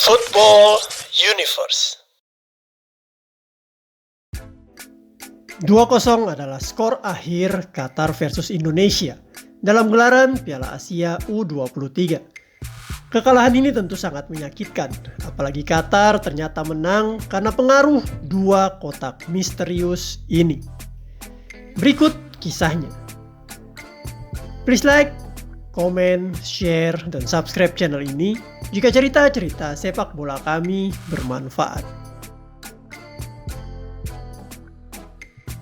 Football Universe. 2-0 adalah skor akhir Qatar versus Indonesia dalam gelaran Piala Asia U23. Kekalahan ini tentu sangat menyakitkan, apalagi Qatar ternyata menang karena pengaruh dua kotak misterius ini. Berikut kisahnya. Please like, komen, share, dan subscribe channel ini jika cerita-cerita sepak bola kami bermanfaat.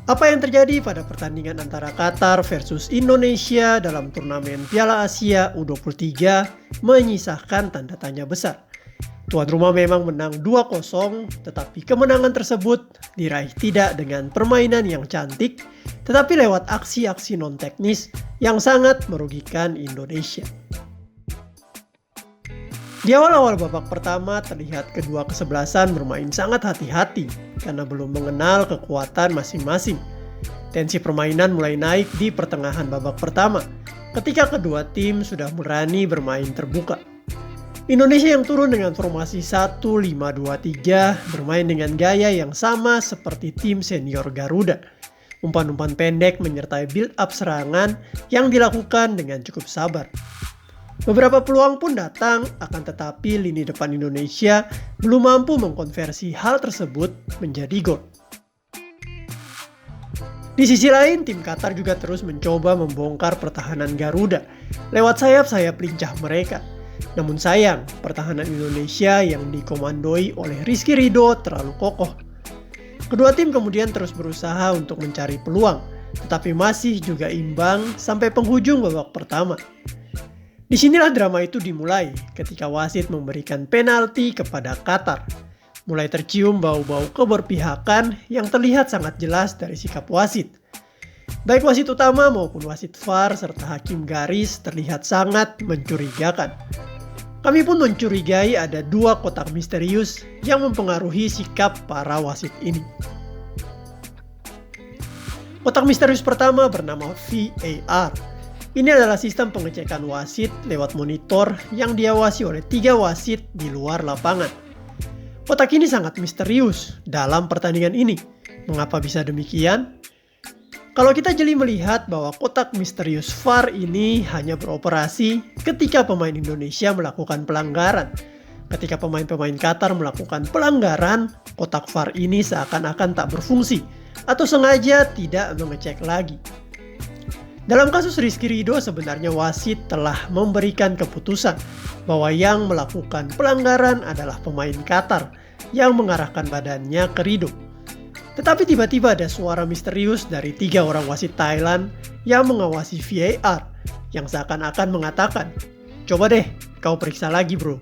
Apa yang terjadi pada pertandingan antara Qatar versus Indonesia dalam turnamen Piala Asia U23 menyisahkan tanda tanya besar. Tuan rumah memang menang 2-0, tetapi kemenangan tersebut diraih tidak dengan permainan yang cantik, tetapi lewat aksi-aksi non-teknis yang sangat merugikan Indonesia. Di awal-awal babak pertama terlihat kedua kesebelasan bermain sangat hati-hati karena belum mengenal kekuatan masing-masing. Tensi permainan mulai naik di pertengahan babak pertama ketika kedua tim sudah berani bermain terbuka. Indonesia yang turun dengan formasi 1-5-2-3 bermain dengan gaya yang sama seperti tim senior Garuda. Umpan-umpan pendek menyertai build-up serangan yang dilakukan dengan cukup sabar. Beberapa peluang pun datang, akan tetapi lini depan Indonesia belum mampu mengkonversi hal tersebut menjadi gol. Di sisi lain, tim Qatar juga terus mencoba membongkar pertahanan Garuda lewat sayap-sayap lincah mereka. Namun sayang, pertahanan Indonesia yang dikomandoi oleh Rizky Ridho terlalu kokoh. Kedua tim kemudian terus berusaha untuk mencari peluang, tetapi masih juga imbang sampai penghujung babak pertama. Disinilah drama itu dimulai ketika wasit memberikan penalti kepada Qatar. Mulai tercium bau-bau keberpihakan yang terlihat sangat jelas dari sikap wasit. Baik wasit utama maupun wasit VAR serta hakim garis terlihat sangat mencurigakan. Kami pun mencurigai ada dua kotak misterius yang mempengaruhi sikap para wasit ini. Kotak misterius pertama bernama VAR. Ini adalah sistem pengecekan wasit lewat monitor yang diawasi oleh 3 wasit di luar lapangan. Kotak ini sangat misterius dalam pertandingan ini. Mengapa bisa demikian? Kalau kita jeli melihat bahwa kotak misterius VAR ini hanya beroperasi ketika pemain Indonesia melakukan pelanggaran. Ketika pemain-pemain Qatar melakukan pelanggaran, kotak VAR ini seakan-akan tak berfungsi atau sengaja tidak mengecek lagi. Dalam kasus Rizky Ridho sebenarnya wasit telah memberikan keputusan bahwa yang melakukan pelanggaran adalah pemain Qatar yang mengarahkan badannya ke Ridho. Tetapi tiba-tiba ada suara misterius dari 3 orang wasit Thailand yang mengawasi VAR yang seakan-akan mengatakan, "Coba deh, kau periksa lagi bro."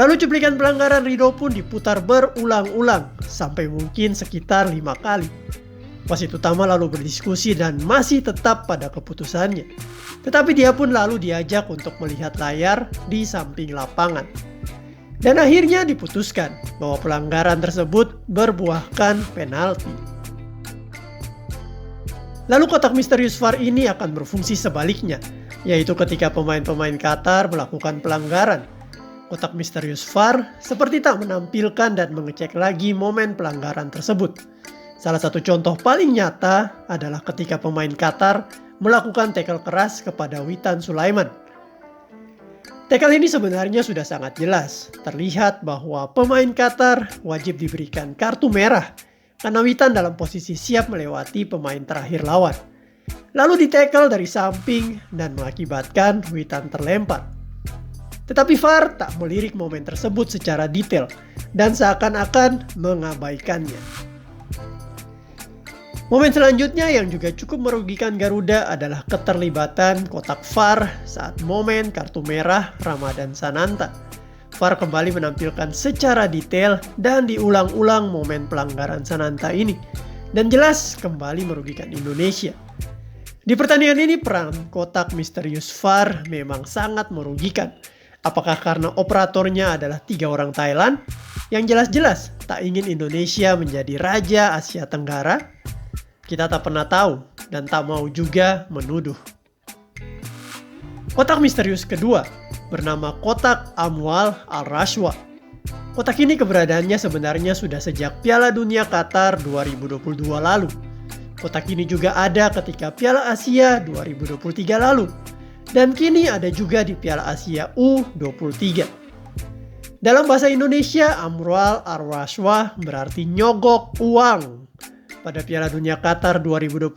Lalu cuplikan pelanggaran Ridho pun diputar berulang-ulang sampai mungkin sekitar 5 kali. Wasit utama lalu berdiskusi dan masih tetap pada keputusannya. Tetapi dia pun lalu diajak untuk melihat layar di samping lapangan. Dan akhirnya diputuskan bahwa pelanggaran tersebut berbuahkan penalti. Lalu kotak misterius VAR ini akan berfungsi sebaliknya, yaitu ketika pemain-pemain Qatar melakukan pelanggaran. Kotak misterius VAR seperti tak menampilkan dan mengecek lagi momen pelanggaran tersebut. Salah satu contoh paling nyata adalah ketika pemain Qatar melakukan tackle keras kepada Witan Sulaiman. Tackle ini sebenarnya sudah sangat jelas. Terlihat bahwa pemain Qatar wajib diberikan kartu merah karena Witan dalam posisi siap melewati pemain terakhir lawan. Lalu di-tackle dari samping dan mengakibatkan Witan terlempar. Tetapi VAR tak melirik momen tersebut secara detail dan seakan-akan mengabaikannya. Momen selanjutnya yang juga cukup merugikan Garuda adalah keterlibatan kotak VAR saat momen kartu merah Ramadan Sananta. VAR kembali menampilkan secara detail dan diulang-ulang momen pelanggaran Sananta ini, dan jelas kembali merugikan Indonesia. Di pertandingan ini peran kotak misterius VAR memang sangat merugikan. Apakah karena operatornya adalah 3 orang Thailand yang jelas-jelas tak ingin Indonesia menjadi raja Asia Tenggara? Kita tak pernah tahu dan tak mau juga menuduh. Kotak misterius kedua bernama kotak Amwal Al-Rashwa. Kotak ini keberadaannya sebenarnya sudah sejak Piala Dunia Qatar 2022 lalu. Kotak ini juga ada ketika Piala Asia 2023 lalu. Dan kini ada juga di Piala Asia U23. Dalam bahasa Indonesia, Amwal Al-Rashwa berarti nyogok uang. Pada Piala Dunia Qatar 2022,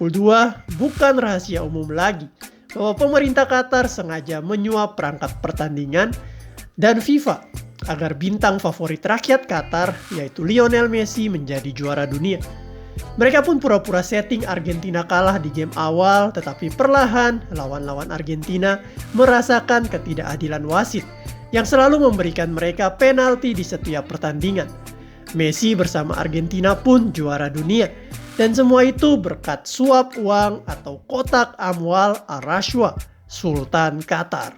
bukan rahasia umum lagi bahwa pemerintah Qatar sengaja menyuap perangkat pertandingan dan FIFA agar bintang favorit rakyat Qatar, yaitu Lionel Messi, menjadi juara dunia. Mereka pun pura-pura setting Argentina kalah di game awal, tetapi perlahan lawan-lawan Argentina merasakan ketidakadilan wasit yang selalu memberikan mereka penalti di setiap pertandingan. Messi bersama Argentina pun juara dunia. Dan semua itu berkat suap uang atau kotak Amwal Al-Rashwa, Sultan Qatar.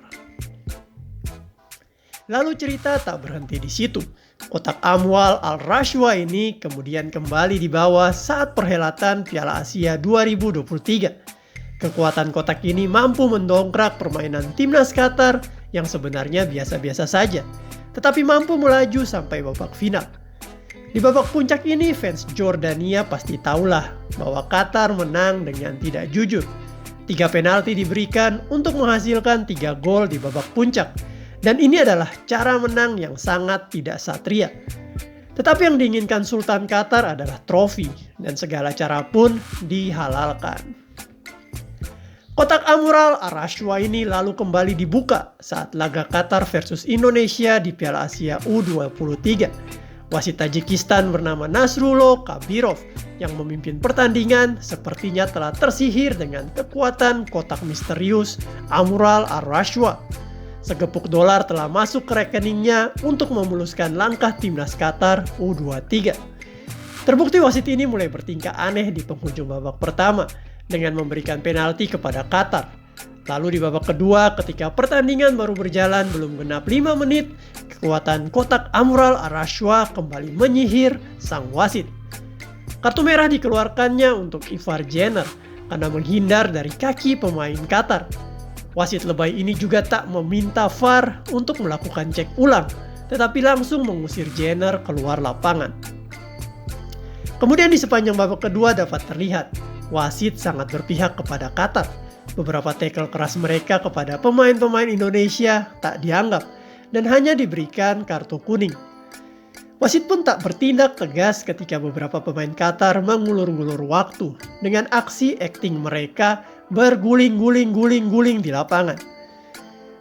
Lalu cerita tak berhenti di situ. Kotak Amwal Al-Rashwa ini kemudian kembali dibawa saat perhelatan Piala Asia 2023. Kekuatan kotak ini mampu mendongkrak permainan timnas Qatar yang sebenarnya biasa-biasa saja, tetapi mampu melaju sampai babak final. Di babak puncak ini, fans Jordania pasti tahulah bahwa Qatar menang dengan tidak jujur. 3 penalti diberikan untuk menghasilkan 3 gol di babak puncak. Dan ini adalah cara menang yang sangat tidak satria. Tetapi yang diinginkan Sultan Qatar adalah trofi, dan segala cara pun dihalalkan. Kotak Amwal Al-Rashwa ini lalu kembali dibuka saat laga Qatar versus Indonesia di Piala Asia U23. Wasit Tajikistan bernama Nasrullah Kabirov yang memimpin pertandingan sepertinya telah tersihir dengan kekuatan kotak misterius Amwal Al-Rashwa. Segepuk dolar telah masuk ke rekeningnya untuk memuluskan langkah timnas Qatar U23. Terbukti wasit ini mulai bertingkah aneh di penghujung babak pertama dengan memberikan penalti kepada Qatar. Lalu di babak kedua ketika pertandingan baru berjalan belum genap 5 menit, kekuatan kotak Amwal Al-Rashwa kembali menyihir sang wasit. Kartu merah dikeluarkannya untuk Ivar Jenner karena menghindar dari kaki pemain Qatar. Wasit lebay ini juga tak meminta VAR untuk melakukan cek ulang, tetapi langsung mengusir Jenner keluar lapangan. Kemudian di sepanjang babak kedua dapat terlihat, wasit sangat berpihak kepada Qatar. Beberapa tackle keras mereka kepada pemain-pemain Indonesia tak dianggap dan hanya diberikan kartu kuning. Wasit pun tak bertindak tegas ketika beberapa pemain Qatar mengulur-ngulur waktu dengan aksi akting mereka berguling-guling di lapangan.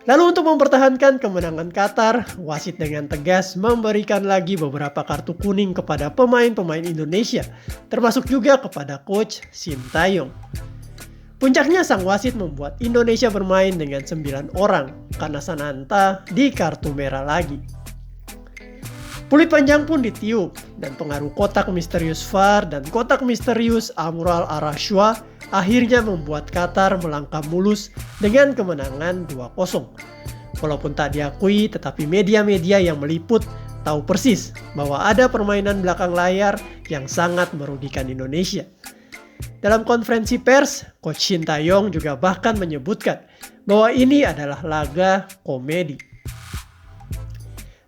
Lalu untuk mempertahankan kemenangan Qatar, wasit dengan tegas memberikan lagi beberapa kartu kuning kepada pemain-pemain Indonesia, termasuk juga kepada coach Sintayong. Puncaknya sang wasit membuat Indonesia bermain dengan 9 orang karena Sananta di kartu merah lagi. Peluit panjang pun ditiup dan pengaruh kotak misterius VAR dan kotak misterius Amwal Al-Rashwa akhirnya membuat Qatar melangkah mulus dengan kemenangan 2-0. Walaupun tak diakui, tetapi media-media yang meliput tahu persis bahwa ada permainan belakang layar yang sangat merugikan Indonesia. Dalam konferensi pers, Coach Sintayong juga bahkan menyebutkan bahwa ini adalah laga komedi.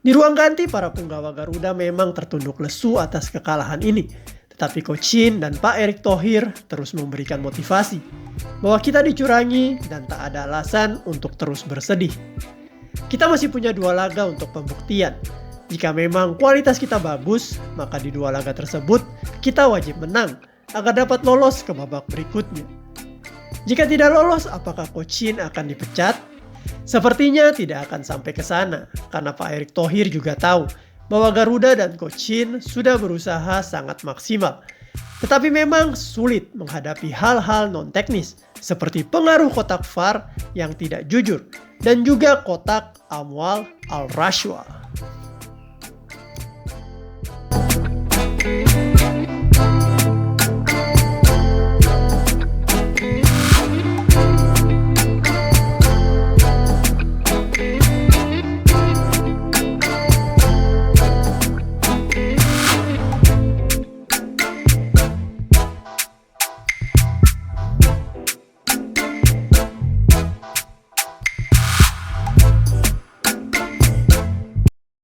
Di ruang ganti, para punggawa Garuda memang tertunduk lesu atas kekalahan ini. Tetapi Coach Shin dan Pak Erick Thohir terus memberikan motivasi bahwa kita dicurangi dan tak ada alasan untuk terus bersedih. Kita masih punya 2 laga untuk pembuktian. Jika memang kualitas kita bagus, maka di 2 laga tersebut kita wajib menang agar dapat lolos ke babak berikutnya. Jika tidak lolos, apakah Coach Shin akan dipecat? Sepertinya tidak akan sampai ke sana, karena Pak Erick Thohir juga tahu bahwa Garuda dan Coach Shin sudah berusaha sangat maksimal. Tetapi memang sulit menghadapi hal-hal non-teknis, seperti pengaruh kotak VAR yang tidak jujur, dan juga kotak Amwal Al-Rashwa.